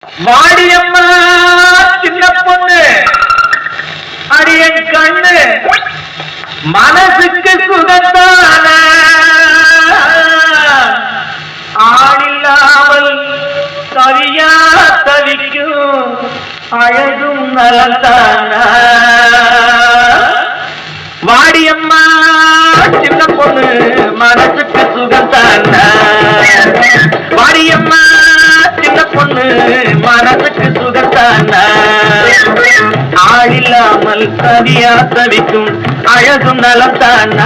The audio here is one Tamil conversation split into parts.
மாடியம்மா சின்ன பொண்ணு அடியன் கண்ணு மனசுக்கு சுகத்தான ஆளில்லாமல் சரியா தவிக்கும் அழகும் நலத்தான வாடியம்மா சின்ன பொண்ணு மனசுக்கு சுகத்தான வாடியம்மா சின்ன பொண்ணு மனசுக்கு சுகத்தான ஆளில்லாமல் சரியா தவிக்கும் அழகும் நலத்தான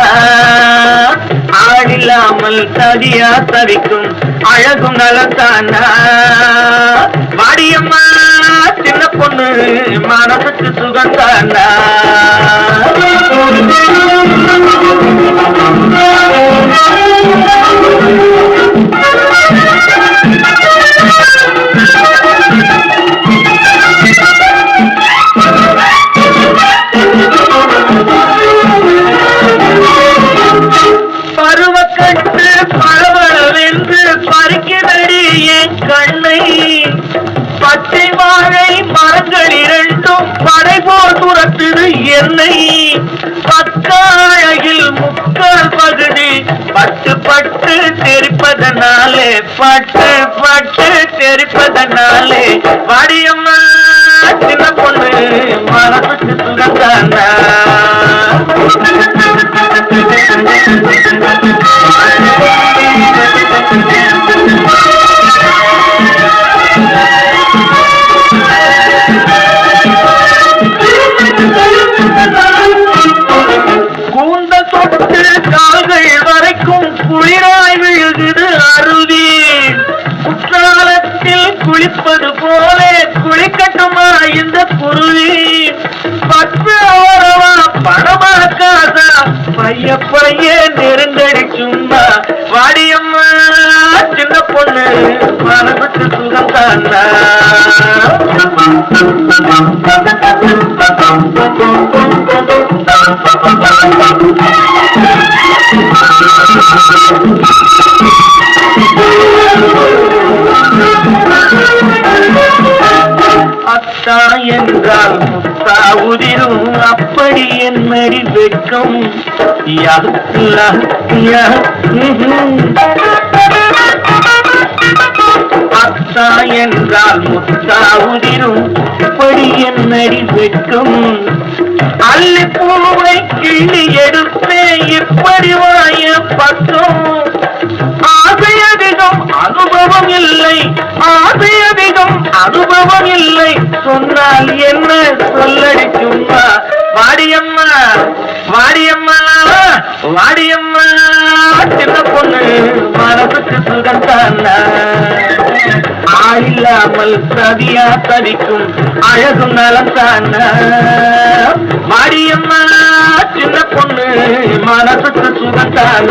ஆளில்லாமல் சரியா தவிக்கும் அழகும் நலத்தான வாடியம்மா சின்ன பொண்ணு மனசுக்கு சுகத்தான பருவக்கட்டு பரவளவென்று பறிக்கிறடி என் கண்ணை பச்சை வாழை மரங்கள் இரண்டும் படை போல் துரத்துது என்னை பக்காழகில் முக்கால் பகுதி பட்டு பட்டு தெரிப்பதனாலே பட்டு பட்டு தெரிப்பதனாலே வாடியம்மா சின்ன பொண்ணு மனசுக்கு சுகத்தான கூந்தல் தொட்டு கால்கள் வரைக்கும் குளிராய் விழுகுது அருவி குற்றாலத்தில் குளிப்பது போல குளிக்கட்டுமா இந்த குருவி பத்து ஓரமா பணமா காசா பைய பைய நெருங்கடி சும்மா வாடியம்மா சின்ன பொண்ணு மனசுக்கு சுகம் தானா அத்தா என்றால் முத்தா உதிரும் அப்படி என்னடி வெட்கம் அத்தா என்றால் முத்தா உதிரும் அப்படி என்னடி வெட்கம் அள்ளி பூவை கிள்ளி எடுப்பே இப்படி வாய பக்கம் ஆசை அதிகம் அனுபவம் இல்லை ஆசை அதிகம் அனுபவம் இல்லை சொன்னால் என்ன சொல்லடி சும்மா வாடியம்மா வாடியம்மா வாடியம்மா சின்ன பொண்ணு மனசுக்கு சுகத்தான ஆளில்லாமல் சதியா தவிக்கும் அழகும் நலத்தான வாடியம்மா சின்ன பொண்ணு மனசுக்கு சுகத்தான